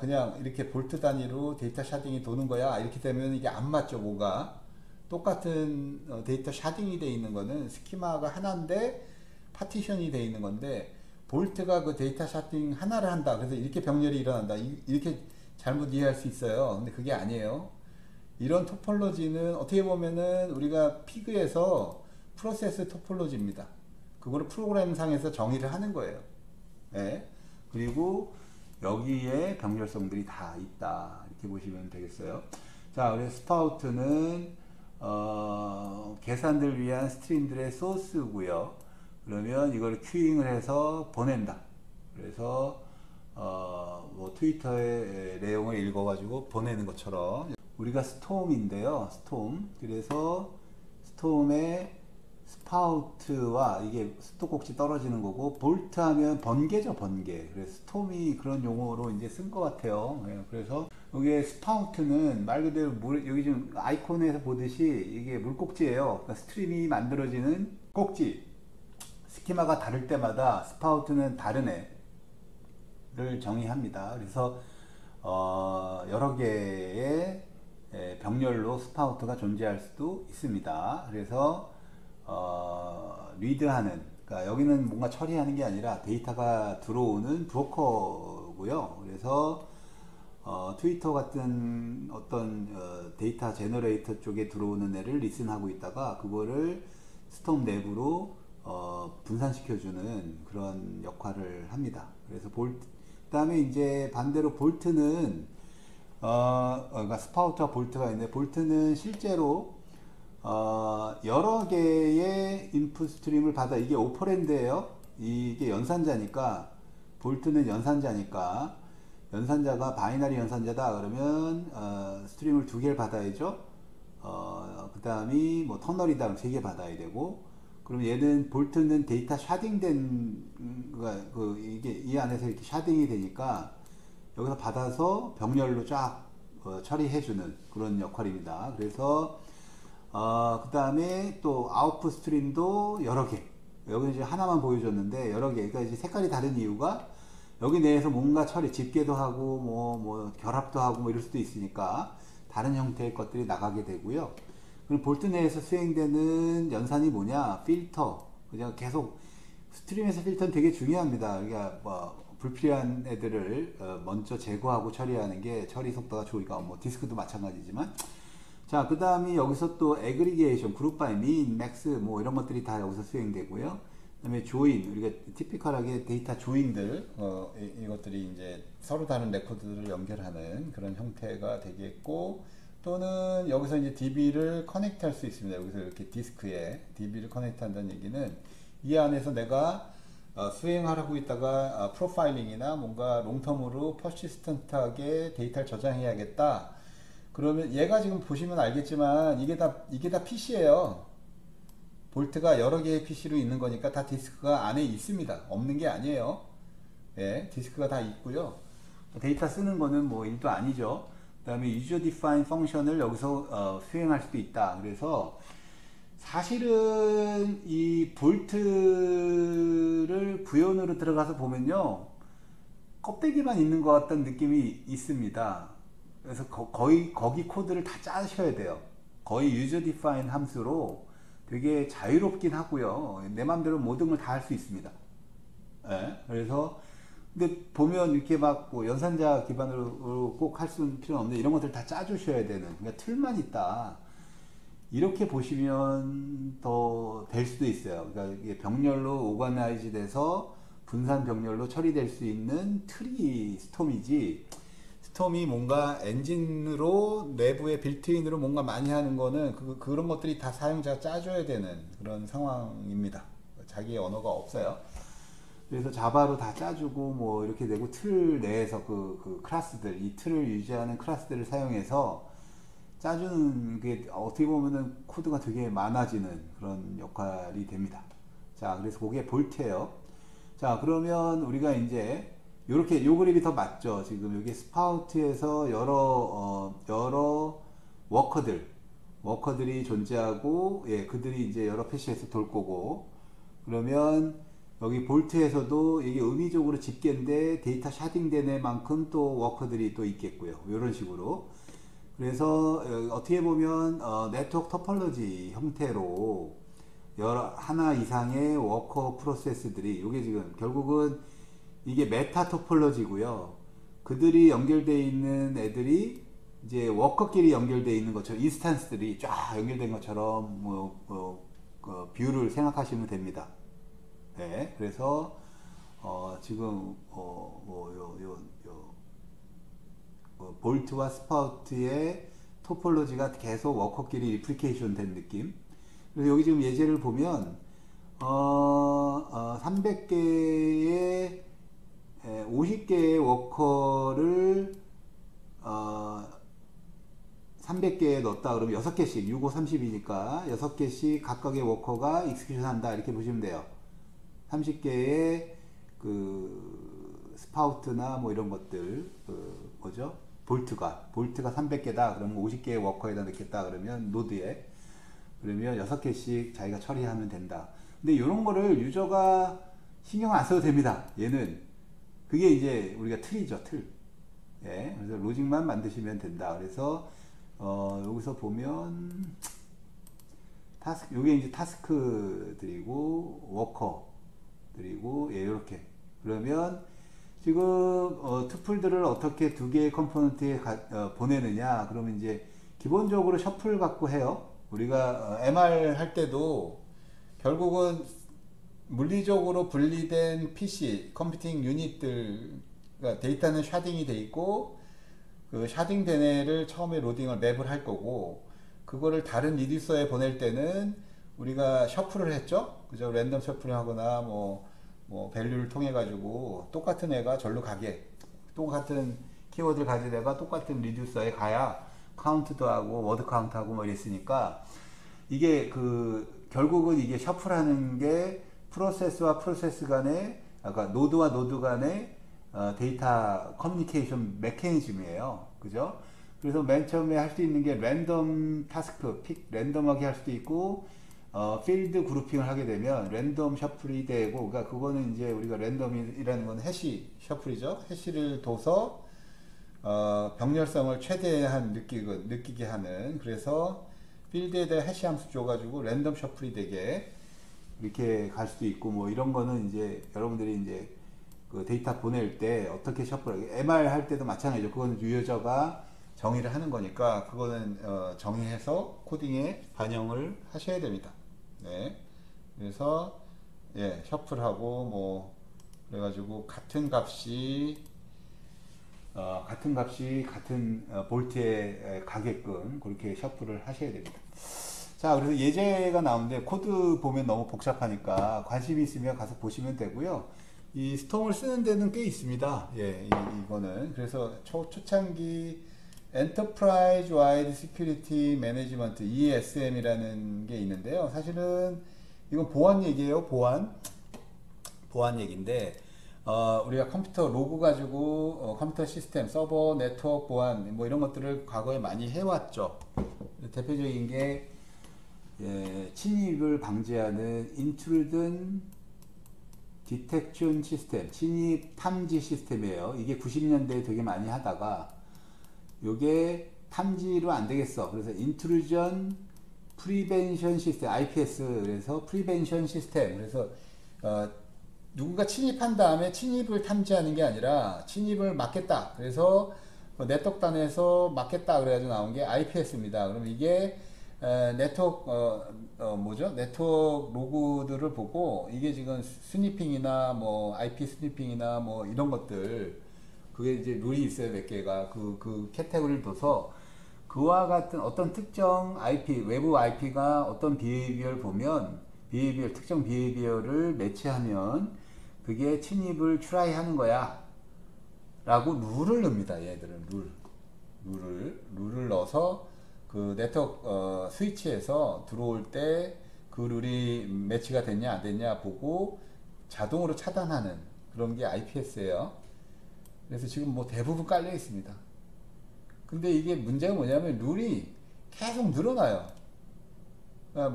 그냥 이렇게 볼트 단위로 데이터 샤딩이 도는 거야. 이렇게 되면 이게 안 맞죠. 뭐가 똑같은 데이터 샤딩이 돼 있는 거는 스키마가 하나인데 파티션이 돼 있는 건데 볼트가 그 데이터 샤딩 하나를 한다. 그래서 이렇게 병렬이 일어난다. 이렇게 잘못 이해할 수 있어요. 근데 그게 아니에요. 이런 토폴로지는 어떻게 보면은 우리가 피그에서 프로세스 토폴로지입니다. 그거를 프로그램상에서 정의를 하는 거예요. 네. 그리고 여기에 병렬성들이 다 있다. 이렇게 보시면 되겠어요. 자, 그래서 스파우트는 계산들 위한 스트림들의 소스고요. 그러면 이걸 큐잉을 해서 보낸다. 그래서 뭐 트위터의 내용을 읽어가지고 보내는 것처럼 우리가 스톰인데요. 스톰. 그래서 스톰의 스파우트와 이게 스톡꼭지 떨어지는 거고 볼트 하면 번개죠. 번개. 그래서 스톰이 그런 용어로 이제 쓴 것 같아요. 그래서 여기에 스파우트는 말 그대로 여기 지금 아이콘에서 보듯이 이게 물꼭지예요. 그러니까 스트림이 만들어지는 꼭지. 스키마가 다를 때마다 스파우트는 다른 애를 정의합니다. 그래서 여러 개의 병렬로 스파우트가 존재할 수도 있습니다. 그래서 리드하는, 그러니까 여기는 뭔가 처리하는 게 아니라 데이터가 들어오는 브로커고요. 그래서 트위터 같은 어떤 데이터 제너레이터 쪽에 들어오는 애를 리슨하고 있다가 그거를 스톰 내부로 분산시켜주는 그런 역할을 합니다. 그래서 그다음에 이제 반대로 볼트는 그러니까 스파우트와 볼트가 있는데 볼트는 실제로 여러 개의 인풋 스트림을 받아. 이게 오퍼랜드예요. 이게 연산자니까 볼트는 연산자니까 연산자가 바이너리 연산자다 그러면 스트림을 두 개를 받아야죠. 그 다음이 뭐 터널이다 그럼 세 개 받아야 되고, 그럼 얘는 볼트는 데이터 샤딩된 이게 이 안에서 이렇게 샤딩이 되니까 여기서 받아서 병렬로 쫙 처리해주는 그런 역할입니다. 그래서 그 다음에 또 아웃풋 스트림도 여러 개. 여기 이제 하나만 보여줬는데 여러 개. 그러니까 이제 색깔이 다른 이유가 여기 내에서 뭔가 처리, 집계도 하고 뭐 결합도 하고 뭐 이럴 수도 있으니까 다른 형태의 것들이 나가게 되고요. 그럼 볼트 내에서 수행되는 연산이 뭐냐? 필터. 그냥 계속 스트림에서 필터는 되게 중요합니다. 그러니까 뭐 불필요한 애들을 먼저 제거하고 처리하는 게 처리 속도가 좋으니까 뭐 디스크도 마찬가지지만. 자, 그 다음이 여기서 또 애그리게이션, 그룹 바이 민, 맥스 뭐 이런 것들이 다 여기서 수행되고요. 그 다음에 조인, 우리가 티피컬하게 데이터 조인들, 이것들이 이제 서로 다른 레코드들을 연결하는 그런 형태가 되겠고, 또는 여기서 이제 DB를 커넥트 할 수 있습니다. 여기서 이렇게 디스크에 DB를 커넥트 한다는 얘기는 이 안에서 내가 수행하고 있다가 프로파일링이나 뭔가 롱텀으로 퍼시스턴트하게 데이터를 저장해야겠다. 그러면 얘가 지금 보시면 알겠지만 이게 다 PC예요. 볼트가 여러 개의 PC로 있는 거니까 다 디스크가 안에 있습니다. 없는 게 아니에요. 예, 디스크가 다 있고요. 데이터 쓰는 거는 뭐 일도 아니죠. 그 다음에 user define 펑션을 여기서 수행할 수도 있다. 그래서 사실은 이 볼트를 구현으로 들어가서 보면요, 껍데기만 있는 것 같다는 느낌이 있습니다. 그래서 거의 거기 코드를 다 짜셔야 돼요. 거의 user define 함수로 되게 자유롭긴 하고요. 내 맘대로 모든 걸 다 할 수 있습니다. 예, 그래서 근데 보면 이렇게 막 뭐 연산자 기반으로 꼭 할 수는 필요는 없는데 이런 것들 다 짜주셔야 되는, 그러니까 틀만 있다. 이렇게 보시면 더 될 수도 있어요. 그러니까 이게 병렬로 오가나이즈 돼서 분산 병렬로 처리될 수 있는 틀이 스톰이지, 스톰이 뭔가 엔진으로 내부에 빌트인으로 뭔가 많이 하는 거는 그런 것들이 다 사용자가 짜줘야 되는 그런 상황입니다. 자기의 언어가 없어요. 그래서 자바로 다 짜주고 뭐 이렇게 되고, 틀 내에서 그 클래스들, 이 틀을 유지하는 클래스들을 사용해서 짜주는 게 어떻게 보면은 코드가 되게 많아지는 그런 역할이 됩니다. 자, 그래서 그게 볼트예요. 자, 그러면 우리가 이제 요렇게 요 그립이 더 맞죠. 지금 여기 스파우트에서 여러 워커들이 존재하고, 예, 그들이 이제 여러 패시에서 돌 거고, 그러면 여기 볼트에서도 이게 의미적으로 집계인데 데이터 샤딩된 만큼 또 워커들이 또 있겠고요. 이런 식으로. 그래서 어떻게 보면 네트워크 토폴로지 형태로 하나 이상의 워커 프로세스들이, 이게 지금 결국은 이게 메타 토폴로지고요. 그들이 연결되어 있는 애들이 이제 워커끼리 연결되어 있는 것처럼, 인스탄스들이 쫙 연결된 것처럼 뷰를 생각하시면 됩니다. 네, 그래서 지금 볼트와 스파우트의 토폴로지가 계속 워커끼리 리플리케이션 된 느낌. 그래서 여기 지금 예제를 보면 300개의 50개의 워커를 300개에 넣었다 그러면 6개씩, 6, 5, 30이니까 6개씩 각각의 워커가 익스큐션 한다, 이렇게 보시면 돼요. 30개의 그 스파우트나 뭐 이런 것들, 뭐죠? 볼트가 300개다 그러면 50개의 워커에다 넣겠다 그러면 노드에, 그러면 6개씩 자기가 처리하면 된다. 근데 이런 거를 유저가 신경 안 써도 됩니다. 얘는 그게 이제 우리가 틀이죠, 틀. 예, 그래서 로직만 만드시면 된다. 그래서 여기서 보면 요게 이제 타스크들이고 워커들이고, 예, 이렇게. 그러면 지금 투플들을 어떻게 두 개의 컴포넌트에 보내느냐, 그러면 이제 기본적으로 셔플 갖고 해요. 우리가 MR 할 때도 결국은 물리적으로 분리된 PC 컴퓨팅 유닛들, 그러니까 데이터는 샤딩이 돼 있고, 그 샤딩된 애를 처음에 로딩을 맵을 할 거고, 그거를 다른 리듀서에 보낼 때는 우리가 셔플을 했죠. 그죠? 랜덤 셔플을 하거나 뭐 밸류를 통해 가지고 똑같은 애가 절로 가게, 똑같은 키워드를 가진 애가 똑같은 리듀서에 가야 카운트도 하고 워드 카운트하고 뭐 이랬으니까, 이게 결국은 이게 셔플하는 게 프로세스와 프로세스 간의, 아까 노드와 노드 간의 데이터 커뮤니케이션 메커니즘이에요. 그죠? 그래서 맨 처음에 할 수 있는 게 랜덤 타스크, 랜덤하게 할 수도 있고, 필드 그룹핑을 하게 되면 랜덤 셔플이 되고, 그러니까 그거는 이제 우리가 랜덤이라는 건 해시 셔플이죠. 해시를 둬서 병렬성을 최대한 느끼게 하는, 그래서 필드에 대해 해시 함수 줘가지고 랜덤 셔플이 되게 이렇게 갈 수도 있고, 뭐 이런 거는 이제 여러분들이 이제 그 데이터 보낼 때 어떻게 셔플, MR 할 때도 마찬가지죠. 그거는 유저가 정의를 하는 거니까 그거는 정의해서 코딩에 반영을 하셔야 됩니다. 네, 그래서 예, 셔플하고 뭐 그래가지고 같은 값이 같은 볼트에 가게끔 그렇게 셔플을 하셔야 됩니다. 자, 그래서 예제가 나오는데 코드 보면 너무 복잡하니까 관심 있으면 가서 보시면 되고요. 이 스톰을 쓰는 데는 꽤 있습니다. 예, 이거는. 그래서 초창기 Enterprise Wide Security Management ESM이라는 게 있는데요. 사실은 이건 보안 얘기예요. 보안 얘기인데 우리가 컴퓨터 로그 가지고 컴퓨터 시스템, 서버, 네트워크 보안 뭐 이런 것들을 과거에 많이 해왔죠. 대표적인 게 침입을 방지하는 Intrusion Detection 시스템, 침입 탐지 시스템이에요. 이게 90년대에 되게 많이 하다가 요게 탐지로 안 되겠어. 그래서 Intrusion Prevention 시스템, IPS, 그래서 Prevention 시스템. 그래서 누군가 침입한 다음에 침입을 탐지하는 게 아니라 침입을 막겠다. 그래서 네트워크단에서 막겠다. 그래가지고 나온 게 IPS입니다. 그럼 이게 네트워크 뭐죠? 네트워크 로그들을 보고 이게 지금 스니핑이나 뭐 IP 스니핑이나 뭐 이런 것들 그게 이제 룰이 있어요. 몇 개가 그 카테고리를 둬서 그와 같은 어떤 특정 IP 외부 IP가 어떤 비헤이비어를 보면 특정 비헤이비어를 매치하면 그게 침입을 트라이 하는 거야 라고 룰을 넣습니다. 얘들은 룰을 넣어서 그 네트워크 스위치에서 들어올 때 그 룰이 매치가 됐냐 안 됐냐 보고 자동으로 차단하는 그런 게 IPS예요. 그래서 지금 뭐 대부분 깔려 있습니다. 근데 이게 문제가 뭐냐면 룰이 계속 늘어나요.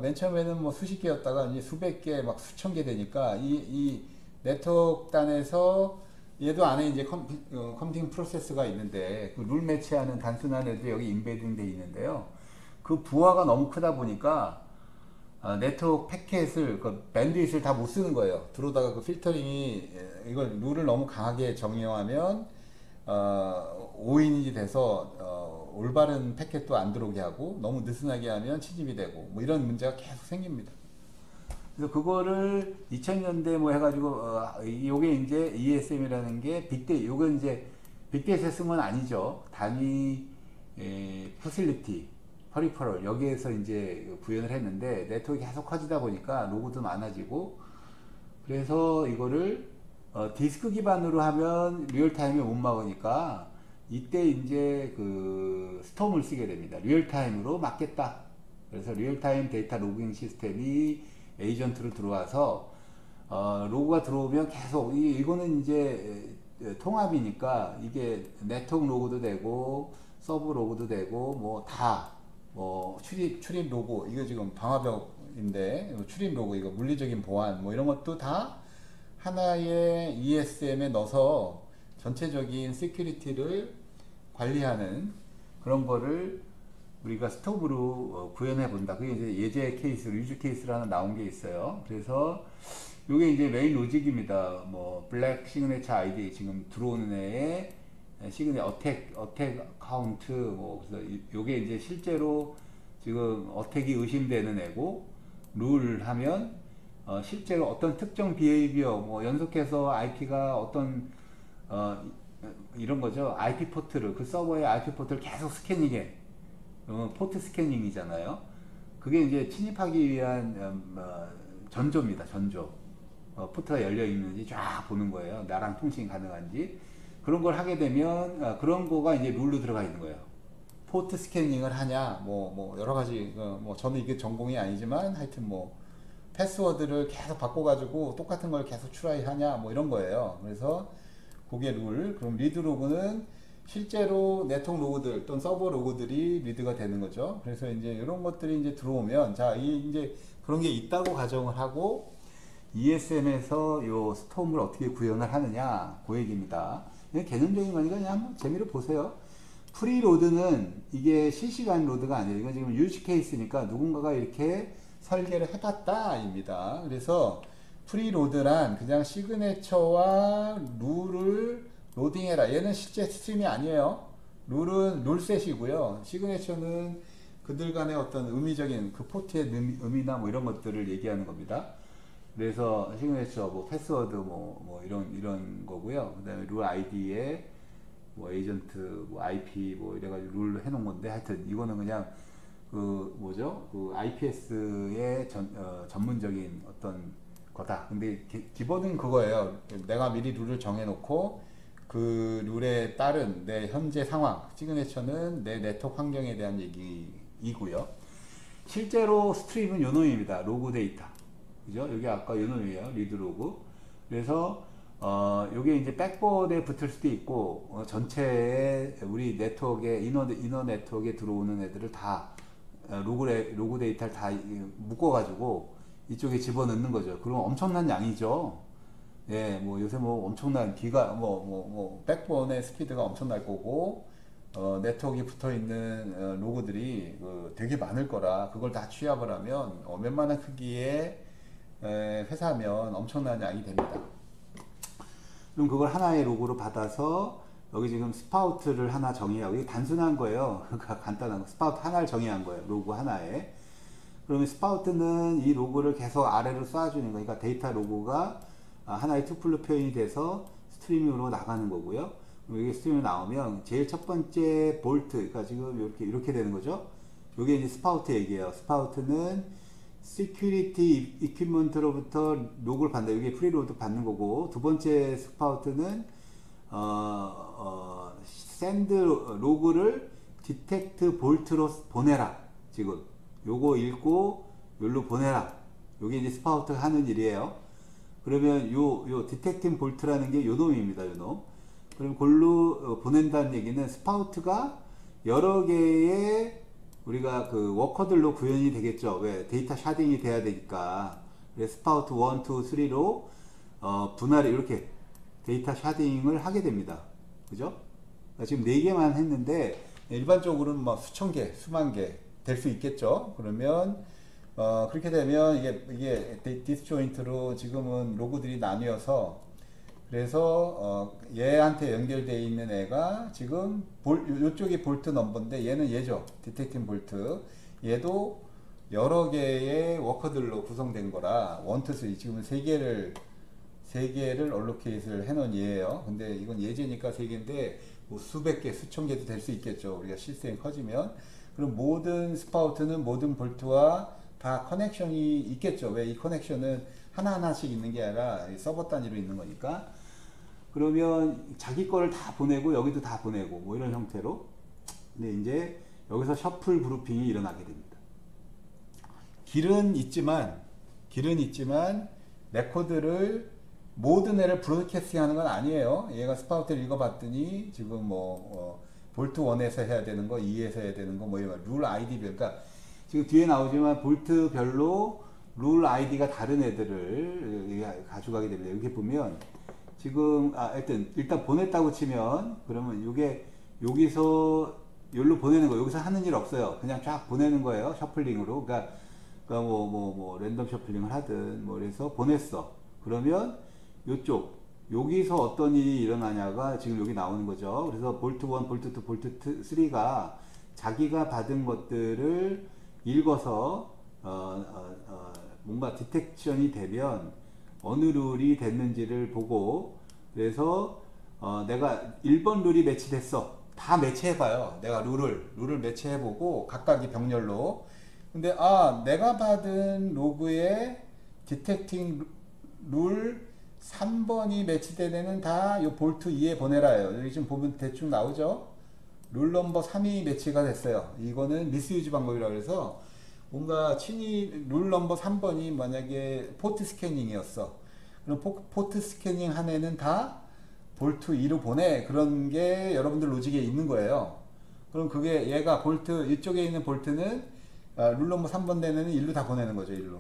맨 처음에는 뭐 수십 개였다가 이제 수백 개, 막 수천 개 되니까 이 네트워크 단에서 얘도 안에 이제 컴퓨팅 프로세스가 있는데 그 룰 매치하는 단순한 애들이 여기 인베딩 돼 있는데요. 그 부하가 너무 크다 보니까 네트워크 패킷을 그 밴드위스를 다 못 쓰는 거예요. 들어오다가 그 필터링이 이걸 룰을 너무 강하게 정의하면 오인이 돼서 올바른 패킷도 안 들어오게 하고 너무 느슨하게 하면 침입이 되고 뭐 이런 문제가 계속 생깁니다. 그래서 그거를 2000년대 뭐 해가지고 요게 이제 ESM이라는 게 요건 이제 빅데이터 쓴 건 아니죠. 단위 퍼실리티 퍼리퍼럴 여기에서 이제 구현을 했는데 네트워크가 계속 커지다 보니까 로그도 많아지고 그래서 이거를 디스크 기반으로 하면 리얼타임에 못 막으니까 이때 이제 그 스톰을 쓰게 됩니다. 리얼타임으로 막겠다. 그래서 리얼타임 데이터 로깅 시스템이 에이전트로 들어와서 로그가 들어오면 계속 이거는 이제 통합이니까 이게 네트워크 로그도 되고 서브 로그도 되고 뭐 다 뭐 출입 로그 이거 지금 방화벽인데 출입 로그 이거 물리적인 보안 뭐 이런 것도 다 하나의 ESM에 넣어서 전체적인 시큐리티를 관리하는 그런 거를 우리가 스톱으로 구현해 본다. 그게 이제 예제 케이스, 유즈 케이스로 하나 나온 게 있어요. 그래서 요게 이제 메인 로직입니다. 뭐 블랙 시그네처 아이디 지금 들어오는 애에 어택 카운트 뭐 그래서 요게 이제 실제로 지금 어택이 의심되는 애고 룰 하면 실제로 어떤 특정 비헤이비어 뭐 연속해서 IP가 어떤 이런 거죠. IP 포트를 그 서버의 IP 포트를 계속 스캐닝해. 포트 스캐닝이잖아요. 그게 이제 침입하기 위한 전조입니다. 전조. 포트가 열려 있는지 쫙 보는 거예요. 나랑 통신 가능한지. 그런 걸 하게 되면 그런 거가 이제 룰로 들어가 있는 거예요. 포트 스캐닝을 하냐, 뭐 여러 가지 뭐 저는 이게 전공이 아니지만 하여튼 뭐 패스워드를 계속 바꿔가지고 똑같은 걸 계속 트라이 하냐, 뭐 이런 거예요. 그래서 그게 룰. 그럼 리드 로그는 실제로 네트워크 로그들 또는 서버 로그들이 리드가 되는 거죠. 그래서 이제 이런 것들이 이제 들어오면 자, 이제 그런 게 있다고 가정을 하고 ESM에서 요 스톰을 어떻게 구현을 하느냐, 그 얘기입니다. 개념적인 거니까 그냥 한번 재미로 보세요. 프리로드는 이게 실시간 로드가 아니에요. 이건 지금 유즈 케이스니까 누군가가 이렇게 설계를 해봤다 입니다. 그래서 프리로드란 그냥 시그네처와 룰을 로딩해라. 얘는 실제 스트림이 아니에요. 룰은 룰셋이고요. 시그네처는 그들 간의 어떤 의미적인 그 포트의 의미나 뭐 이런 것들을 얘기하는 겁니다. 그래서 시그네처, 뭐 패스워드, 뭐 이런 거고요. 그다음에 룰 아이디에 뭐 에이전트, 뭐 IP 뭐 이래가지고 룰 해놓은 건데 하여튼 이거는 그냥 그 뭐죠? 그 IPS의 전문적인 어떤 거다. 근데 기본은 그거예요. 내가 미리 룰을 정해놓고 그 룰에 따른 내 현재 상황, 시그네처는 내 네트워크 환경에 대한 얘기이고요. 실제로 스트림은 요 놈입니다. 로그 데이터. 그죠? 여기 아까 요 놈이에요. 리드 로그. 그래서 요게 이제 백보드에 붙을 수도 있고 전체에 우리 네트워크에 이너 네트워크에 들어오는 애들을 다 로그 데이터를 다 묶어가지고 이쪽에 집어넣는 거죠. 그럼 엄청난 양이죠. 예, 뭐 요새 뭐 엄청난 백본의 스피드가 엄청날 거고 네트워크에 붙어 있는 로그들이 되게 많을 거라 그걸 다 취합을 하면 웬만한 크기의 회사면 엄청난 양이 됩니다. 그럼 그걸 하나의 로그로 받아서 여기 지금 스파우트를 하나 정의하고 이게 단순한 거예요. 그러니까 간단한 거. 스파우트 하나를 정의한 거예요. 로그 하나에. 그러면 스파우트는 이 로그를 계속 아래로 쏴주는 거예요. 그러니까 데이터 로그가 하나의 투플로 표현이 돼서 스트리밍으로 나가는 거고요. 그럼 이게 스트리밍 나오면 제일 첫 번째 볼트, 그러니까 지금 이렇게 되는 거죠. 이게 이제 스파우트 얘기예요. 스파우트는 시큐리티 이퀴먼트로부터 로그를 받는다. 이게 프리로드 받는 거고, 두 번째 스파우트는 샌드 로그를 디텍트 볼트로 보내라. 지금 요거 읽고 여기로 보내라. 요게 이제 스파우트가 하는 일이에요. 그러면 요 디텍팅 볼트라는 게 요 놈입니다. 요 놈. 그럼 골로 보낸다는 얘기는 스파우트가 여러 개의 우리가 그 워커들로 구현이 되겠죠. 왜? 데이터 샤딩이 돼야 되니까. 그래서 스파우트 1, 2, 3로 분할이 이렇게 데이터 샤딩을 하게 됩니다. 그죠? 그러니까 지금 4개만 했는데 일반적으로는 막 수천 개, 수만 개 될 수 있겠죠. 그러면 그렇게 되면 이게 디스조인트로 지금은 로그들이 나뉘어서 그래서 얘한테 연결되어 있는 애가 지금 요쪽이 볼트 넘버인데 얘는 얘죠. 디텍팅 볼트. 얘도 여러 개의 워커들로 구성된 거라 1, 2, 3 지금은 3개를 얼로케이트를 해놓은 예예요. 근데 이건 예제니까 3개인데 뭐 수백 개, 수천 개도 될 수 있겠죠. 우리가 시스템이 커지면. 그럼 모든 스파우트는 모든 볼트와 다 커넥션이 있겠죠. 왜? 이 커넥션은 하나하나씩 있는 게 아니라 서버 단위로 있는 거니까. 그러면 자기 거를 다 보내고 여기도 다 보내고 뭐 이런 형태로. 근데 이제 여기서 셔플 그룹핑이 일어나게 됩니다. 길은 있지만 레코드를 모든 애를 브로드캐스팅 하는 건 아니에요. 얘가 스파우트를 읽어봤더니 지금 볼트 1에서 해야 되는 거, 2에서 해야 되는 거, 룰 아이디별. 그러니까 지금 뒤에 나오지만 볼트별로 룰 아이디가 다른 애들을 가져가게 됩니다. 이렇게 보면 지금 일단 보냈다고 치면 그러면 이게 여기서 여기로 보내는 거 여기서 하는 일 없어요. 그냥 쫙 보내는 거예요. 셔플링으로. 그러니까 랜덤 셔플링을 하든 그래서 보냈어. 그러면 여기서 어떤 일이 일어나냐가 지금 여기 나오는 거죠. 그래서 볼트 1, 볼트 2, 볼트 3가 자기가 받은 것들을 읽어서 뭔가 디텍션이 되면 어느 룰이 됐는지를 보고 그래서 내가 1번 룰이 매치됐어. 다 매치해봐요. 내가 룰을 매치해보고 각각의 병렬로. 근데 내가 받은 로그에 디텍팅 룰 3번이 매치된 애는 다 요 볼트 2에 보내라요. 여기 지금 보면 대충 나오죠. 룰 넘버 3이 매치가 됐어요. 이거는 미스유즈 방법이라고 해서 뭔가 룰 넘버 3번이 만약에 포트 스캐닝이었어. 그럼 포트 스캐닝 한 애는 다 볼트 2로 보내. 그런 게 여러분들 로직에 있는 거예요. 그럼 그게 얘가 볼트 이쪽에 있는 볼트는 룰 넘버 3번 되는 애는 1로 다 보내는 거죠. 1로.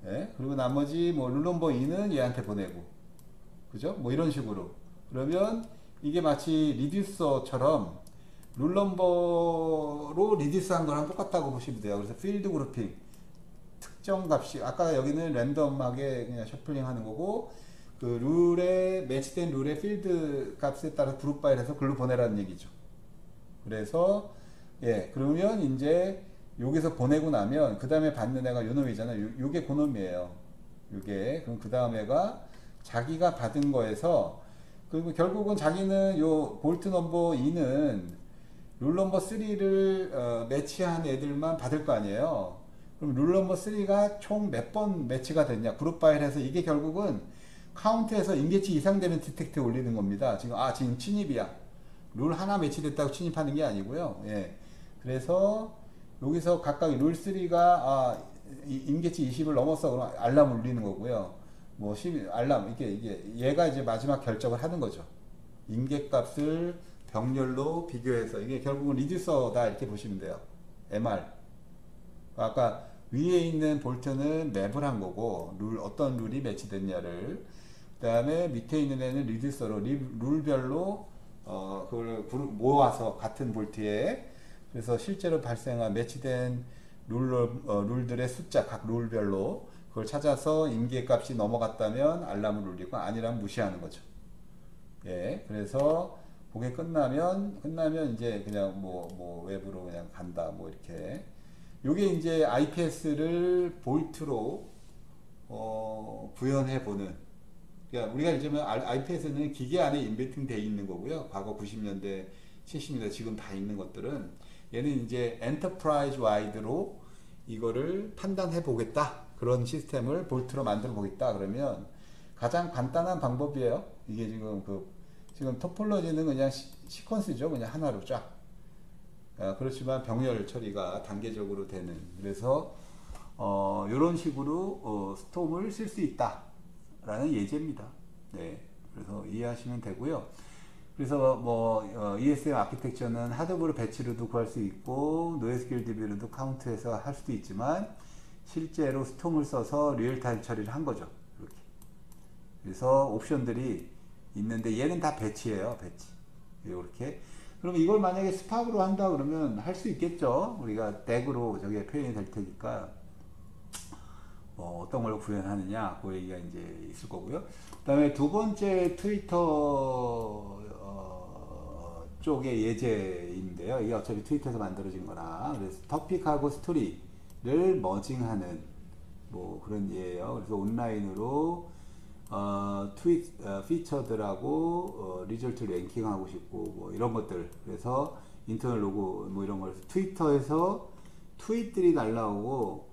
예? 그리고 나머지 룰 넘버 2는 얘한테 보내고. 그죠? 이런 식으로. 그러면 이게 마치 리듀서처럼 룰 넘버로 리듀스 한 거랑 똑같다고 보시면 돼요. 그래서 필드 그룹핑 특정 값이 아까 여기는 랜덤하게 그냥 셔플링 하는 거고 그 룰에 매치된 룰의 필드 값에 따라 그룹 바이를 해서 글로 보내라는 얘기죠. 그래서 그러면 이제 여기서 보내고 나면 그 다음에 받는 애가 요 놈이잖아요. 요게 그 놈이에요. 요게. 그럼 그 다음 애가 자기가 받은 거에서 그리고 결국은 자기는 요 볼트 넘버 2는 룰 넘버 3를 매치한 애들만 받을 거 아니에요. 그럼 룰 넘버 3가 총 몇 번 매치가 됐냐, 그룹 바이를 해서 이게 결국은 카운트에서 인계치 이상 되는 디텍트에 올리는 겁니다. 지금 침입이야. 룰 하나 매치됐다고 침입하는 게 아니고요. 예. 그래서 여기서 각각 룰 3가 임계치 20을 넘었어, 그럼 알람 울리는 거고요. 뭐 10, 알람, 이게 얘가 이제 마지막 결정을 하는 거죠. 임계값을 병렬로 비교해서, 이게 결국은 리듀서다 이렇게 보시면 돼요. MR. 아까 위에 있는 볼트는 맵을 한 거고, 어떤 룰이 매치됐냐를. 그 다음에 밑에 있는 애는 리듀서로 룰별로 그걸 모아서 같은 볼트에, 그래서 실제로 발생한 매치된 룰들의 숫자, 각 룰별로 그걸 찾아서 임계값이 넘어갔다면 알람을 울리고 아니라면 무시하는 거죠. 예, 그래서 그게 끝나면 이제 그냥 뭐 외부로 그냥 간다, 뭐 이렇게. 요게 이제 IPS를 볼트로 구현해 보는. 그러니까 우리가 이제 IPS는 기계 안에 인베팅 돼 있는 거고요. 과거 90년대, 70년대 지금 다 있는 것들은, 얘는 이제 엔터프라이즈 와이드로 이거를 판단해 보겠다, 그런 시스템을 볼트로 만들어 보겠다 그러면 가장 간단한 방법이에요. 이게 지금 토폴로지는 그냥 시퀀스죠. 그냥 하나로 쫙. 그렇지만 병렬 처리가 단계적으로 되는, 그래서 이런 식으로 스톰을 쓸 수 있다 라는 예제입니다. 네, 그래서 이해하시면 되고요. 그래서 ESM 아키텍처는 하드브로 배치로도 구할 수 있고 노에스큐엘 DB로도 카운트해서 할 수도 있지만, 실제로 스톰을 써서 리얼타임 처리를 한 거죠. 이렇게. 그래서 옵션들이 있는데 얘는 다 배치예요. 배치. 이렇게. 그럼 이걸 만약에 스팍으로 한다 그러면 할 수 있겠죠. 우리가 덱으로 저게 표현이 될 테니까 어떤 걸 구현하느냐, 그 얘기가 이제 있을 거고요. 그 다음에 두 번째 트위터 쪽의 예제인데요. 이게 어차피 트위터에서 만들어진 거라, 그래서 토픽하고 스토리를 머징하는 뭐 그런 예예요. 그래서 온라인으로 피처들하고 리절트 랭킹하고 싶고 뭐 이런 것들, 그래서 인터널 로고 뭐 이런 걸 트위터에서 트윗들이 날라오고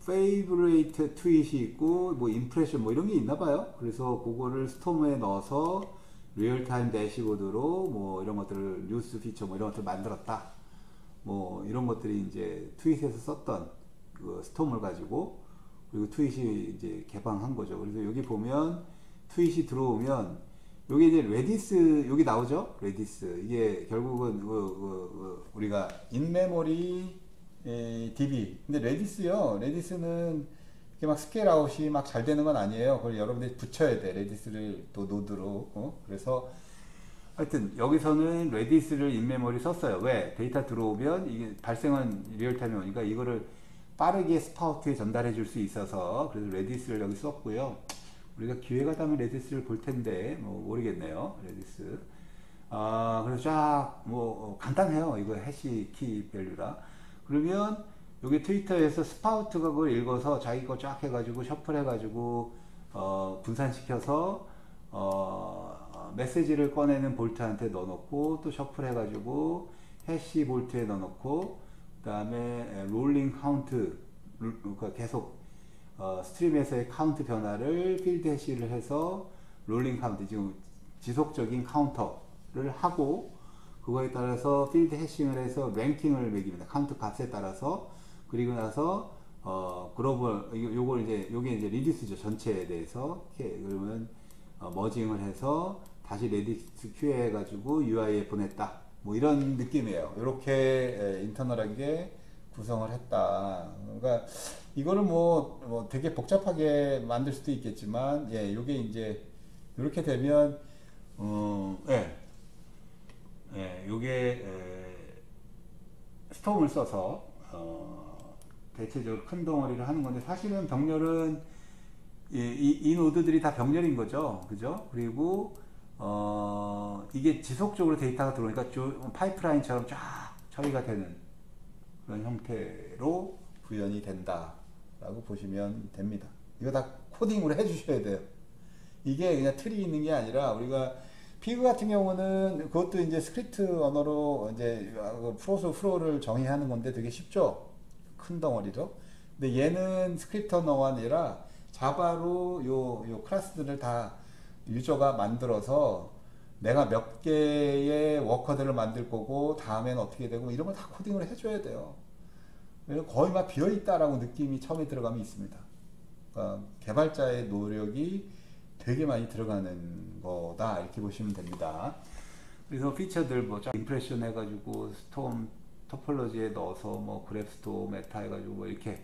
페이브레이트 트윗이 있고 뭐 임프레션 뭐 이런 게 있나 봐요. 그래서 그거를 스톰에 넣어서 리얼타임 대시보드로 뭐 이런 것들을 뉴스 피처 뭐 이런 것들을 만들었다, 뭐 이런 것들이 이제 트윗에서 썼던 그 스톰을 가지고, 그리고 트윗이 이제 개방한 거죠. 그래서 여기 보면 트윗이 들어오면 여기 이제 레디스 여기 나오죠. 레디스, 이게 결국은 우리가 인메모리 DB. 근데 레디스는 이렇게 막 스케일 아웃이 막 잘 되는 건 아니에요. 그걸 여러분들이 붙여야 돼. 레디스를 또 노드로. 그래서 하여튼 여기서는 레디스를 인메모리 썼어요. 왜? 데이터 들어오면 이게 발생한 리얼타임이 오니까 이거를 빠르게 스파우트에 전달해 줄 수 있어서, 그래서 레디스를 여기 썼고요. 우리가 기회가 되면 레디스를 볼 텐데 뭐 모르겠네요. 레디스. 그래서 쫙 간단해요. 이거 해시 키 밸류라. 그러면 여기 트위터에서 스파우트가 그걸 읽어서 자기 거 쫙 해가지고 셔플 해가지고 분산시켜서 메시지를 꺼내는 볼트한테 넣어놓고, 또 셔플 해가지고 해시 볼트에 넣어놓고, 그 다음에 롤링 카운트, 그러니까 계속 스트림에서의 카운트 변화를 필드 해시를 해서 롤링 카운트, 지금 지속적인 카운터를 하고, 그거에 따라서 필드 해싱을 해서 랭킹을 매깁니다. 카운트 값에 따라서. 그리고 나서 글로벌, 요걸 이제 요게 이제 리듀스죠. 전체에 대해서. 그러면 머징을 해서 다시 레디스 큐에 해가지고 UI에 보냈다. 뭐 이런 느낌이에요. 이렇게 인터널하게 구성을 했다. 그러니까 이거를 뭐 되게 복잡하게 만들 수도 있겠지만, 예, 요게 이제 이렇게 되면 요게 스톰을 써서 대체적으로 큰 덩어리를 하는 건데, 사실은 병렬은 이 노드들이 다 병렬인 거죠. 그죠? 그리고 이게 지속적으로 데이터가 들어오니까 파이프라인처럼 쫙 처리가 되는 그런 형태로 구현이 된다 라고 보시면 됩니다. 이거 다 코딩으로 해 주셔야 돼요. 이게 그냥 틀이 있는 게 아니라, 우리가 피그 같은 경우는 그것도 이제 스크립트 언어로 이제 프로를 정의하는 건데 되게 쉽죠. 큰 덩어리죠. 근데 얘는 스크립트 언어가 아니라 자바로 요 클래스들을 다 유저가 만들어서 내가 몇 개의 워커들을 만들 거고 다음엔 어떻게 되고 이런 걸 다 코딩을 해줘야 돼요. 거의 막 비어 있다라고 느낌이 처음에 들어가면 있습니다. 그러니까 개발자의 노력이 되게 많이 들어가는 거다 이렇게 보시면 됩니다. 그래서 피처들 뭐 임프레션 해가지고 스톰 토폴로지에 넣어서 뭐 그래프스토 메타 해가지고 뭐 이렇게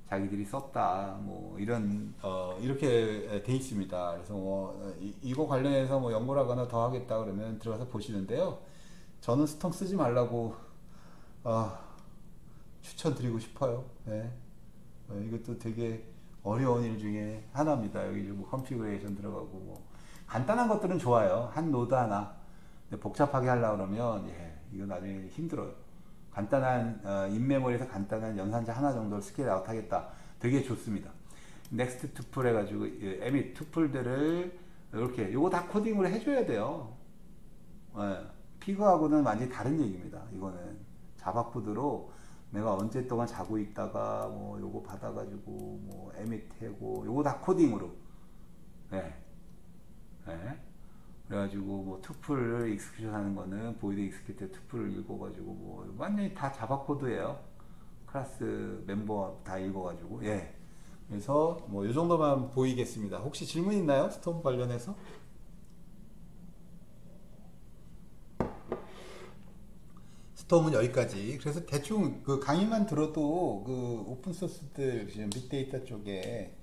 자기들이 썼다 뭐 이런 이렇게 돼 있습니다. 그래서 뭐 이거 관련해서 뭐 연구를 하거나 더 하겠다 그러면 들어가서 보시는데요. 저는 스톰 쓰지 말라고 추천드리고 싶어요. 네. 이것도 되게 어려운 일 중에 하나입니다. 여기 뭐 컨피그레이션 들어가고 뭐 간단한 것들은 좋아요. 한 노드 하나. 근데 복잡하게 하려고 그러면 이거 나중에 힘들어요. 간단한 인메모리에서 간단한 연산자 하나 정도를 스케일 아웃 하겠다. 되게 좋습니다. 넥스트 투플 해가지고 에밋 투플들을 이렇게 요거 다 코딩을 해줘야 돼요. 피그하고는 완전히 다른 얘기입니다. 이거는 자바 코드로 내가 언제 동안 자고 있다가 뭐 요거 받아가지고 뭐 에밋 해고 요거 다 코딩으로 그래가지고 뭐 투플을 익스큐션 하는 거는 보이드 익스큐트 투플을 읽어가지고 뭐 완전히 다 자바 코드예요. 클래스 멤버 다 읽어가지고 그래서 뭐 요 정도만 보이겠습니다. 혹시 질문 있나요? 스톰 관련해서? 스톰은 여기까지. 그래서 대충 그 강의만 들어도 그 오픈소스들 지금 빅데이터 쪽에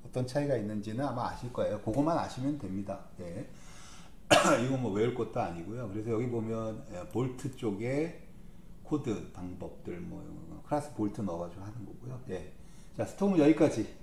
어떤 차이가 있는지는 아마 아실 거예요. 그것만 아시면 됩니다. 이건 뭐 외울 것도 아니고요. 그래서 여기 보면 볼트 쪽에 코드 방법들 뭐 클래스 볼트 넣어가지고 하는 거고요. 자, 스톰은 여기까지.